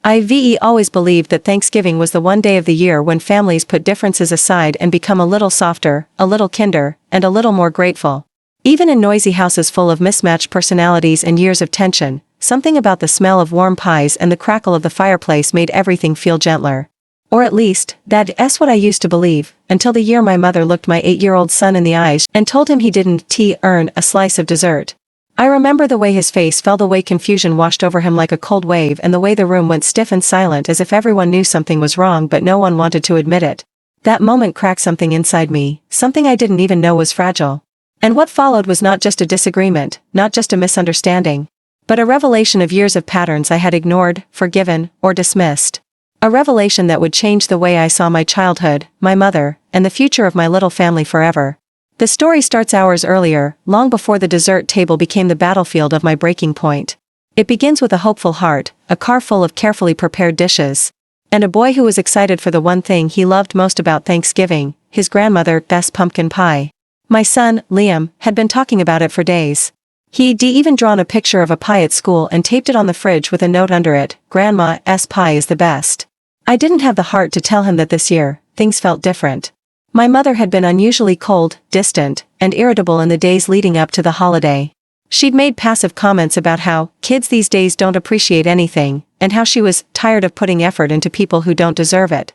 I've always believed that Thanksgiving was the one day of the year when families put differences aside and become a little softer, a little kinder, and a little more grateful. Even in noisy houses full of mismatched personalities and years of tension, something about the smell of warm pies and the crackle of the fireplace made everything feel gentler. Or at least, that's what I used to believe, until the year my mother looked my 8-year-old son in the eyes and told him he didn't earn a slice of dessert. I remember the way his face fell, the way confusion washed over him like a cold wave, and the way the room went stiff and silent as if everyone knew something was wrong but no one wanted to admit it. That moment cracked something inside me, something I didn't even know was fragile. And what followed was not just a disagreement, not just a misunderstanding, but a revelation of years of patterns I had ignored, forgiven, or dismissed. A revelation that would change the way I saw my childhood, my mother, and the future of my little family forever. The story starts hours earlier, long before the dessert table became the battlefield of my breaking point. It begins with a hopeful heart, a car full of carefully prepared dishes, and a boy who was excited for the one thing he loved most about Thanksgiving, his grandmother's best pumpkin pie. My son, Liam, had been talking about it for days. He'd even drawn a picture of a pie at school and taped it on the fridge with a note under it, "Grandma's pie is the best." I didn't have the heart to tell him that this year, things felt different. My mother had been unusually cold, distant, and irritable in the days leading up to the holiday. She'd made passive comments about how kids these days don't appreciate anything, and how she was tired of putting effort into people who don't deserve it.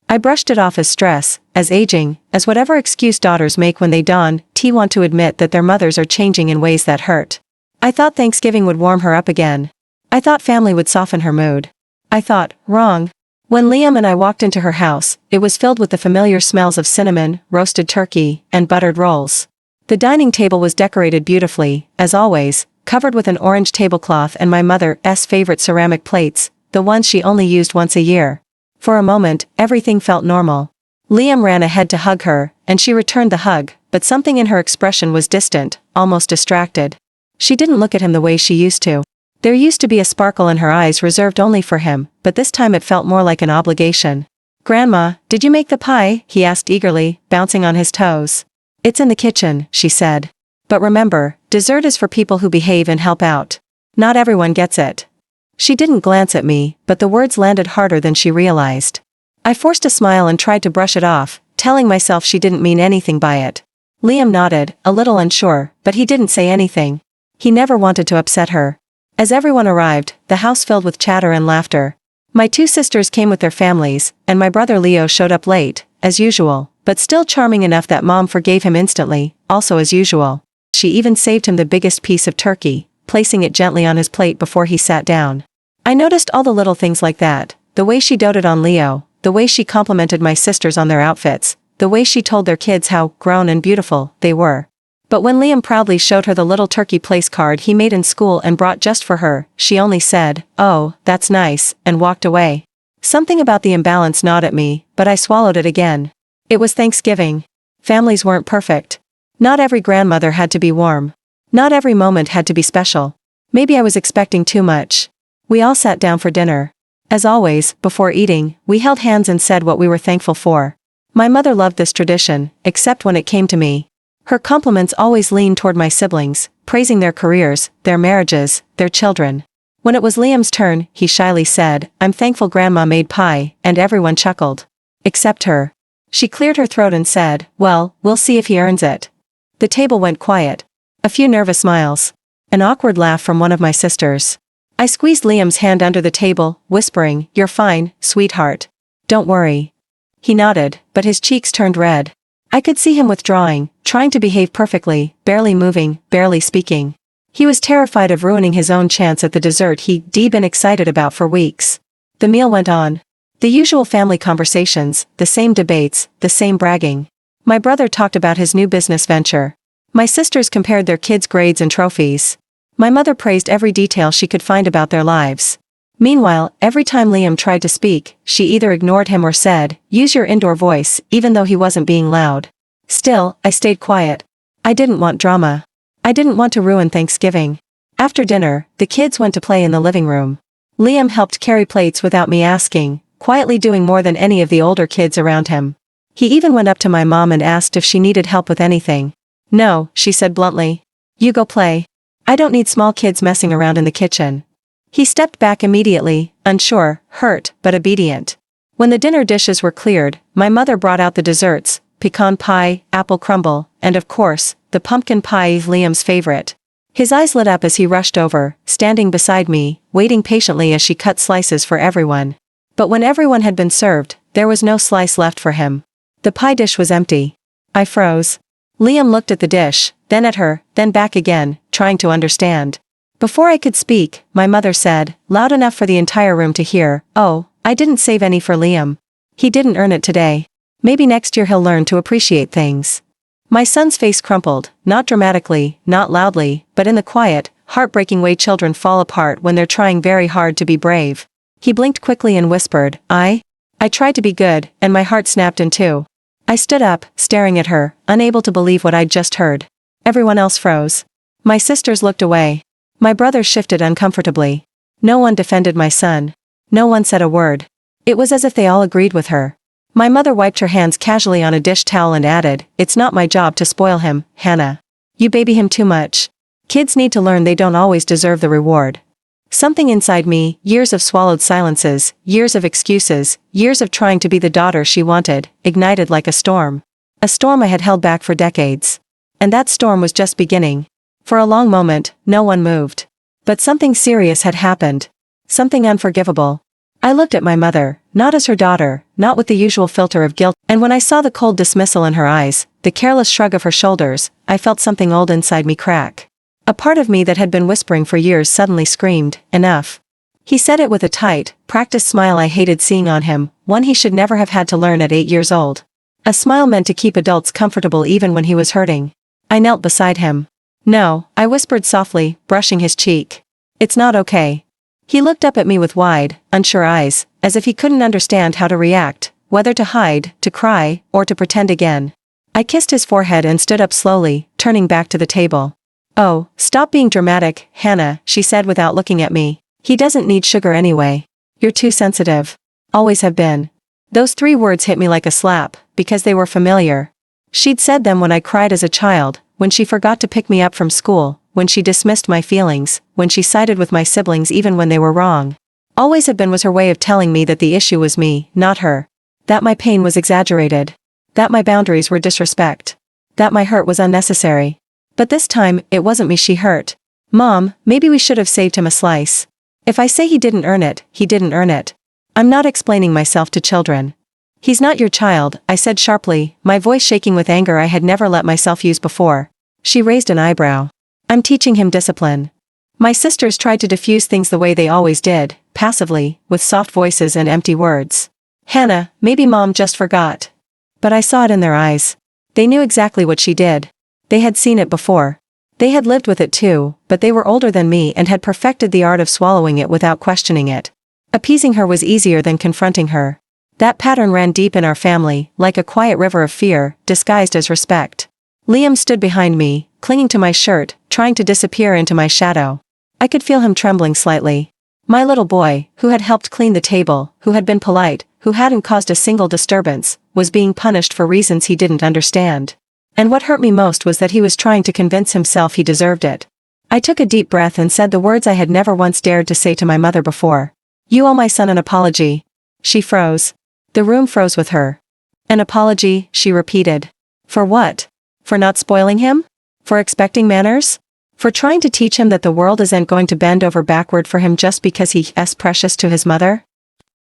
I brushed it off as stress, as aging, as whatever excuse daughters make when they want to admit that their mothers are changing in ways that hurt. I thought Thanksgiving would warm her up again. I thought family would soften her mood. I thought, wrong. When Liam and I walked into her house, it was filled with the familiar smells of cinnamon, roasted turkey, and buttered rolls. The dining table was decorated beautifully, as always, covered with an orange tablecloth and my mother's favorite ceramic plates, the ones she only used once a year. For a moment, everything felt normal. Liam ran ahead to hug her, and she returned the hug, but something in her expression was distant, almost distracted. She didn't look at him the way she used to. There used to be a sparkle in her eyes reserved only for him, but this time it felt more like an obligation. "Grandma, did you make the pie?" he asked eagerly, bouncing on his toes. "It's in the kitchen," she said. "But remember, dessert is for people who behave and help out. Not everyone gets it." She didn't glance at me, but the words landed harder than she realized. I forced a smile and tried to brush it off, telling myself she didn't mean anything by it. Liam nodded, a little unsure, but he didn't say anything. He never wanted to upset her. As everyone arrived, the house filled with chatter and laughter. My 2 sisters came with their families, and my brother Leo showed up late, as usual, but still charming enough that Mom forgave him instantly, also as usual. She even saved him the biggest piece of turkey, placing it gently on his plate before he sat down. I noticed all the little things like that, the way she doted on Leo, the way she complimented my sisters on their outfits, the way she told their kids how grown and beautiful they were. But when Liam proudly showed her the little turkey place card he made in school and brought just for her, she only said, "Oh, that's nice," and walked away. Something about the imbalance gnawed at me, but I swallowed it again. It was Thanksgiving. Families weren't perfect. Not every grandmother had to be warm. Not every moment had to be special. Maybe I was expecting too much. We all sat down for dinner. As always, before eating, we held hands and said what we were thankful for. My mother loved this tradition, except when it came to me. Her compliments always leaned toward my siblings, praising their careers, their marriages, their children. When it was Liam's turn, he shyly said, "I'm thankful Grandma made pie," and everyone chuckled. Except her. She cleared her throat and said, "Well, we'll see if he earns it." The table went quiet. A few nervous smiles. An awkward laugh from one of my sisters. I squeezed Liam's hand under the table, whispering, "You're fine, sweetheart. Don't worry." He nodded, but his cheeks turned red. I could see him withdrawing, trying to behave perfectly, barely moving, barely speaking. He was terrified of ruining his own chance at the dessert he'd been excited about for weeks. The meal went on. The usual family conversations, the same debates, the same bragging. My brother talked about his new business venture. My sisters compared their kids' grades and trophies. My mother praised every detail she could find about their lives. Meanwhile, every time Liam tried to speak, she either ignored him or said, "Use your indoor voice," even though he wasn't being loud. Still, I stayed quiet. I didn't want drama. I didn't want to ruin Thanksgiving. After dinner, the kids went to play in the living room. Liam helped carry plates without me asking, quietly doing more than any of the older kids around him. He even went up to my mom and asked if she needed help with anything. "No," she said bluntly. "You go play. I don't need small kids messing around in the kitchen." He stepped back immediately, unsure, hurt, but obedient. When the dinner dishes were cleared, my mother brought out the desserts, pecan pie, apple crumble, and of course, the pumpkin pie, Liam's favorite. His eyes lit up as he rushed over, standing beside me, waiting patiently as she cut slices for everyone. But when everyone had been served, there was no slice left for him. The pie dish was empty. I froze. Liam looked at the dish, then at her, then back again, trying to understand. Before I could speak, my mother said, loud enough for the entire room to hear, "Oh, I didn't save any for Liam. He didn't earn it today. Maybe next year he'll learn to appreciate things." My son's face crumpled, not dramatically, not loudly, but in the quiet, heartbreaking way children fall apart when they're trying very hard to be brave. He blinked quickly and whispered, I tried to be good, and my heart snapped in two. I stood up, staring at her, unable to believe what I'd just heard. Everyone else froze. My sisters looked away. My brothers shifted uncomfortably. No one defended my son. No one said a word. It was as if they all agreed with her. My mother wiped her hands casually on a dish towel and added, "It's not my job to spoil him, Hannah. You baby him too much. Kids need to learn they don't always deserve the reward." Something inside me, years of swallowed silences, years of excuses, years of trying to be the daughter she wanted, ignited like a storm. A storm I had held back for decades. And that storm was just beginning. For a long moment, no one moved. But something serious had happened. Something unforgivable. I looked at my mother, not as her daughter, not with the usual filter of guilt, and when I saw the cold dismissal in her eyes, the careless shrug of her shoulders, I felt something old inside me crack. A part of me that had been whispering for years suddenly screamed, "Enough." He said it with a tight, practiced smile I hated seeing on him, one he should never have had to learn at 8 years old. A smile meant to keep adults comfortable even when he was hurting. I knelt beside him. "No," I whispered softly, brushing his cheek. "It's not okay." He looked up at me with wide, unsure eyes, as if he couldn't understand how to react, whether to hide, to cry, or to pretend again. I kissed his forehead and stood up slowly, turning back to the table. "Oh, stop being dramatic, Hannah," she said without looking at me. "He doesn't need sugar anyway. You're too sensitive. Always have been." Those 3 words hit me like a slap, because they were familiar. She'd said them when I cried as a child, when she forgot to pick me up from school, when she dismissed my feelings, when she sided with my siblings even when they were wrong. Always have been was her way of telling me that the issue was me, not her. That my pain was exaggerated. That my boundaries were disrespect. That my hurt was unnecessary. But this time, it wasn't me she hurt. "Mom, maybe we should have saved him a slice." If I say he didn't earn it, he didn't earn it. I'm not explaining myself to children. "He's not your child," I said sharply, my voice shaking with anger I had never let myself use before. She raised an eyebrow. "I'm teaching him discipline." My sisters tried to diffuse things the way they always did, passively, with soft voices and empty words. "Hannah, maybe Mom just forgot." But I saw it in their eyes. They knew exactly what she did. They had seen it before. They had lived with it too, but they were older than me and had perfected the art of swallowing it without questioning it. Appeasing her was easier than confronting her. That pattern ran deep in our family, like a quiet river of fear, disguised as respect. Liam stood behind me, clinging to my shirt, trying to disappear into my shadow. I could feel him trembling slightly. My little boy, who had helped clean the table, who had been polite, who hadn't caused a single disturbance, was being punished for reasons he didn't understand. And what hurt me most was that he was trying to convince himself he deserved it. I took a deep breath and said the words I had never once dared to say to my mother before. "You owe my son an apology." She froze. The room froze with her. "An apology," she repeated. "For what? For not spoiling him? For expecting manners? For trying to teach him that the world isn't going to bend over backward for him just because he's precious to his mother?"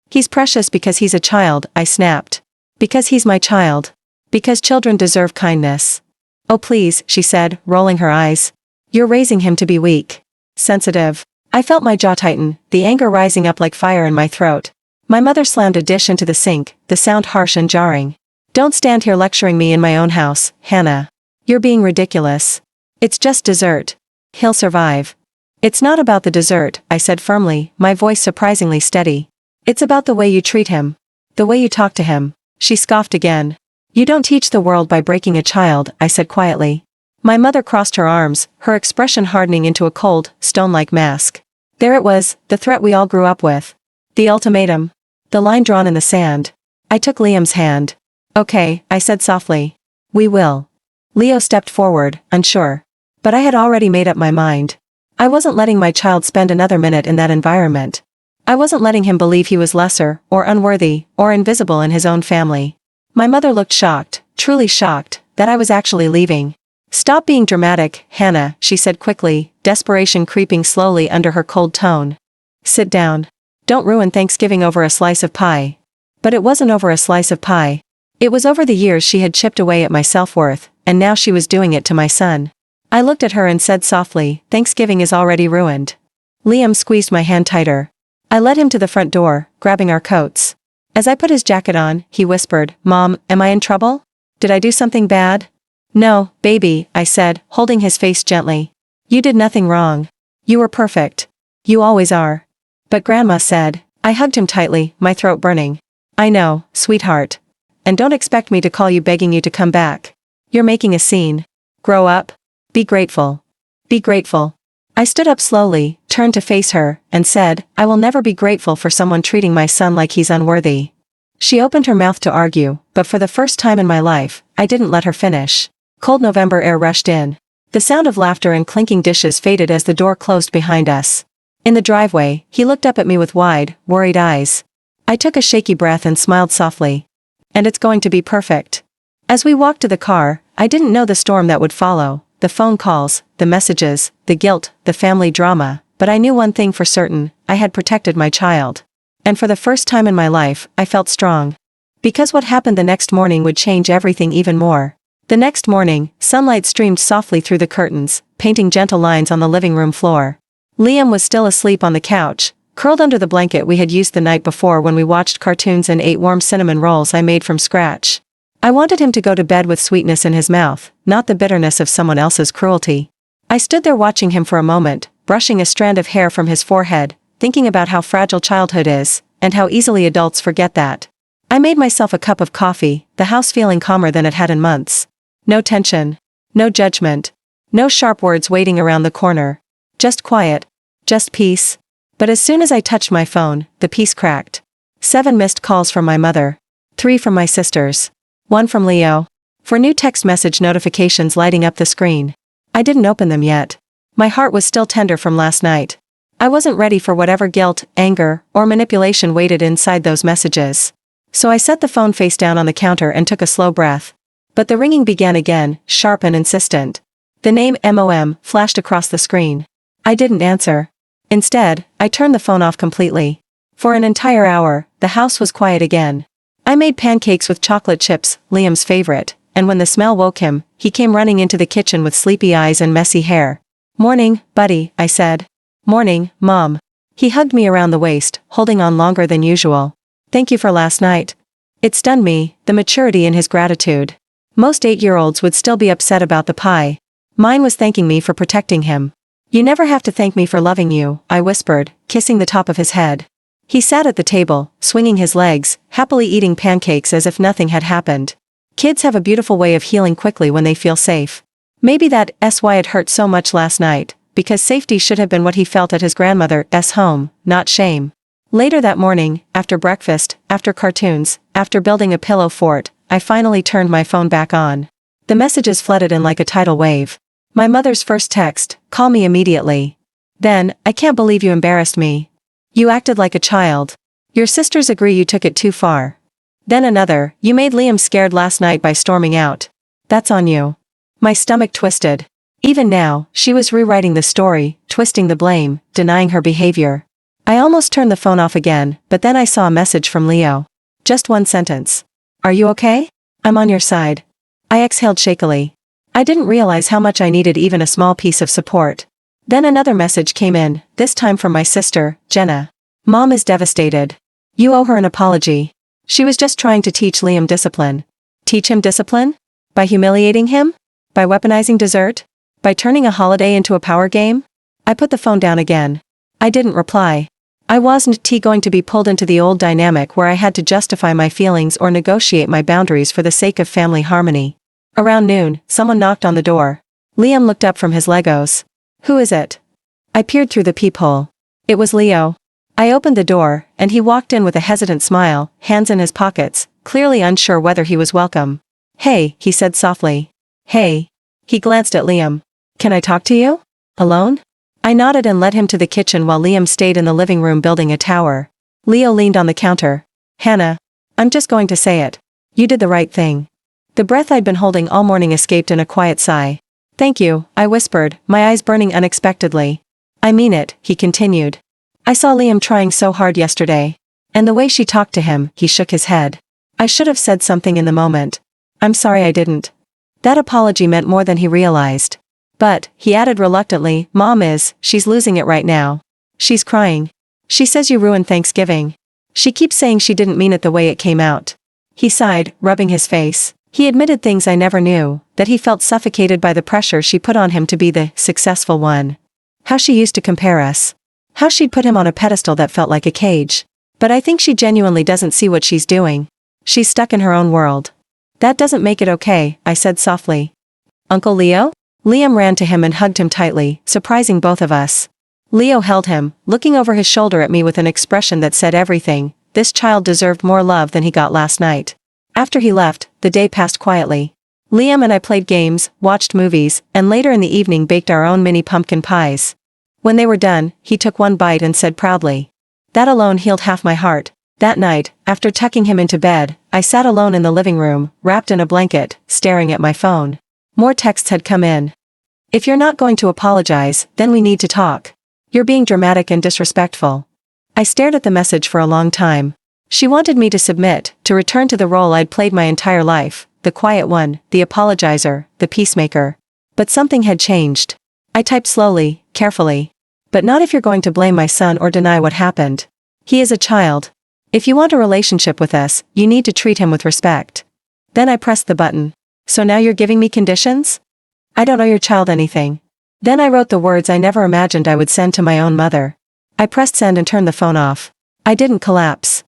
"He's precious because he's a child," I snapped. "Because he's my child. Because children deserve kindness." "Oh please," she said, rolling her eyes. "You're raising him to be weak. Sensitive." I felt my jaw tighten, the anger rising up like fire in my throat. My mother slammed a dish into the sink, the sound harsh and jarring. "Don't stand here lecturing me in my own house, Hannah. You're being ridiculous. It's just dessert. He'll survive." "It's not about the dessert," I said firmly, my voice surprisingly steady. "It's about the way you treat him. The way you talk to him." She scoffed again. "You don't teach the world by breaking a child," I said quietly. My mother crossed her arms, her expression hardening into a cold, stone-like mask. There it was, the threat we all grew up with. The ultimatum. The line drawn in the sand. I took Liam's hand. "Okay," I said softly. "We will." Leo stepped forward, unsure. But I had already made up my mind. I wasn't letting my child spend another minute in that environment. I wasn't letting him believe he was lesser, or unworthy, or invisible in his own family. My mother looked shocked, truly shocked, that I was actually leaving. "Stop being dramatic, Hannah," she said quickly, desperation creeping slowly under her cold tone. "Sit down. Don't ruin Thanksgiving over a slice of pie." But it wasn't over a slice of pie. It was over the years she had chipped away at my self-worth, and now she was doing it to my son. I looked at her and said softly, "Thanksgiving is already ruined." Liam squeezed my hand tighter. I led him to the front door, grabbing our coats. As I put his jacket on, he whispered, "Mom, am I in trouble? Did I do something bad?" "No, baby," I said, holding his face gently. "You did nothing wrong. You were perfect. You always are." "But Grandma said," I hugged him tightly, my throat burning. "I know, sweetheart. And don't expect me to call you begging you to come back. You're making a scene. Grow up. Be grateful. Be grateful." I stood up slowly, turned to face her, and said, "I will never be grateful for someone treating my son like he's unworthy." She opened her mouth to argue, but for the first time in my life, I didn't let her finish. Cold November air rushed in. The sound of laughter and clinking dishes faded as the door closed behind us. In the driveway, he looked up at me with wide, worried eyes. I took a shaky breath and smiled softly. "And it's going to be perfect." As we walked to the car, I didn't know the storm that would follow, the phone calls, the messages, the guilt, the family drama, but I knew one thing for certain, I had protected my child. And for the first time in my life, I felt strong. Because what happened the next morning would change everything even more. The next morning, sunlight streamed softly through the curtains, painting gentle lines on the living room floor. Liam was still asleep on the couch, curled under the blanket we had used the night before when we watched cartoons and ate warm cinnamon rolls I made from scratch. I wanted him to go to bed with sweetness in his mouth, not the bitterness of someone else's cruelty. I stood there watching him for a moment, brushing a strand of hair from his forehead, thinking about how fragile childhood is, and how easily adults forget that. I made myself a cup of coffee, the house feeling calmer than it had in months. No tension. No judgment. No sharp words waiting around the corner. Just quiet. Just peace. But as soon as I touched my phone, the peace cracked. 7 missed calls from my mother. 3 from my sisters. 1 from Leo. 4 new text message notifications lighting up the screen. I didn't open them yet. My heart was still tender from last night. I wasn't ready for whatever guilt, anger, or manipulation waited inside those messages. So I set the phone face down on the counter and took a slow breath. But the ringing began again, sharp and insistent. The name MOM flashed across the screen. I didn't answer. Instead, I turned the phone off completely. For an entire hour, the house was quiet again. I made pancakes with chocolate chips, Liam's favorite, and when the smell woke him, he came running into the kitchen with sleepy eyes and messy hair. "Morning, buddy," I said. "Morning, Mom." He hugged me around the waist, holding on longer than usual. "Thank you for last night." It stunned me, the maturity in his gratitude. Most 8-year-olds would still be upset about the pie. Mine was thanking me for protecting him. "You never have to thank me for loving you," I whispered, kissing the top of his head. He sat at the table, swinging his legs, happily eating pancakes as if nothing had happened. Kids have a beautiful way of healing quickly when they feel safe. Maybe that's why it hurt so much last night, because safety should have been what he felt at his grandmother's home, not shame. Later that morning, after breakfast, after cartoons, after building a pillow fort, I finally turned my phone back on. The messages flooded in like a tidal wave. My mother's first text, "Call me immediately." Then, "I can't believe you embarrassed me. You acted like a child. Your sisters agree you took it too far." Then another, "You made Liam scared last night by storming out. That's on you." My stomach twisted. Even now, she was rewriting the story, twisting the blame, denying her behavior. I almost turned the phone off again, but then I saw a message from Leo. Just one sentence. "Are you okay? I'm on your side." I exhaled shakily. I didn't realize how much I needed even a small piece of support. Then another message came in, this time from my sister, Jenna. "Mom is devastated. You owe her an apology. She was just trying to teach Liam discipline." Teach him discipline? By humiliating him? By weaponizing dessert? By turning a holiday into a power game? I put the phone down again. I didn't reply. I wasn't going to be pulled into the old dynamic where I had to justify my feelings or negotiate my boundaries for the sake of family harmony. Around noon, someone knocked on the door. Liam looked up from his Legos. "Who is it?" I peered through the peephole. It was Leo. I opened the door, and he walked in with a hesitant smile, hands in his pockets, clearly unsure whether he was welcome. "Hey," he said softly. "Hey." He glanced at Liam. "Can I talk to you? Alone?" I nodded and led him to the kitchen while Liam stayed in the living room building a tower. Leo leaned on the counter. Hannah. I'm just going to say it. You did the right thing. The breath I'd been holding all morning escaped in a quiet sigh. Thank you, I whispered, my eyes burning unexpectedly. I mean it, he continued. I saw Liam trying so hard yesterday. And the way she talked to him, he shook his head. I should have said something in the moment. I'm sorry I didn't. That apology meant more than he realized. But, he added reluctantly, she's losing it right now. She's crying. She says you ruined Thanksgiving. She keeps saying she didn't mean it the way it came out. He sighed, rubbing his face. He admitted things I never knew, that he felt suffocated by the pressure she put on him to be the successful one. How she used to compare us. How she'd put him on a pedestal that felt like a cage. But I think she genuinely doesn't see what she's doing. She's stuck in her own world. That doesn't make it okay, I said softly. Uncle Leo? Liam ran to him and hugged him tightly, surprising both of us. Leo held him, looking over his shoulder at me with an expression that said everything. This child deserved more love than he got last night. After he left, the day passed quietly. Liam and I played games, watched movies, and later in the evening baked our own mini pumpkin pies. When they were done, he took one bite and said proudly. That alone healed half my heart. That night, after tucking him into bed, I sat alone in the living room, wrapped in a blanket, staring at my phone. More texts had come in. If you're not going to apologize, then we need to talk. You're being dramatic and disrespectful. I stared at the message for a long time. She wanted me to submit, to return to the role I'd played my entire life, the quiet one, the apologizer, the peacemaker. But something had changed. I typed slowly, carefully. But not if you're going to blame my son or deny what happened. He is a child. If you want a relationship with us, you need to treat him with respect. Then I pressed the button. So now you're giving me conditions? I don't owe your child anything. Then I wrote the words I never imagined I would send to my own mother. I pressed send and turned the phone off. I didn't collapse.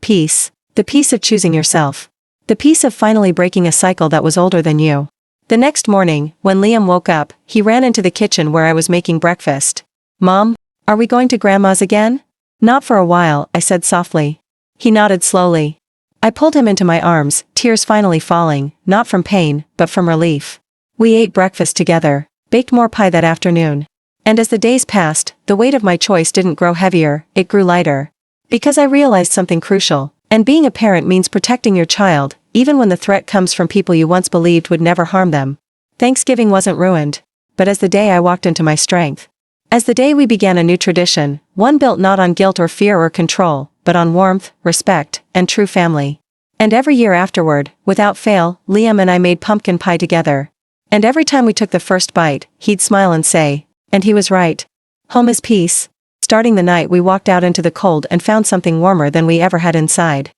Peace. The peace of choosing yourself. The peace of finally breaking a cycle that was older than you. The next morning, when Liam woke up, he ran into the kitchen where I was making breakfast. Mom, are we going to Grandma's again? Not for a while, I said softly. He nodded slowly. I pulled him into my arms, tears finally falling, not from pain, but from relief. We ate breakfast together, baked more pie that afternoon. And as the days passed, the weight of my choice didn't grow heavier, it grew lighter. Because I realized something crucial, and being a parent means protecting your child, even when the threat comes from people you once believed would never harm them. Thanksgiving wasn't ruined, but as the day I walked into my strength. As the day we began a new tradition, one built not on guilt or fear or control, but on warmth, respect, and true family. And every year afterward, without fail, Liam and I made pumpkin pie together. And every time we took the first bite, he'd smile and say, and he was right. Home is peace. Starting the night we walked out into the cold and found something warmer than we ever had inside.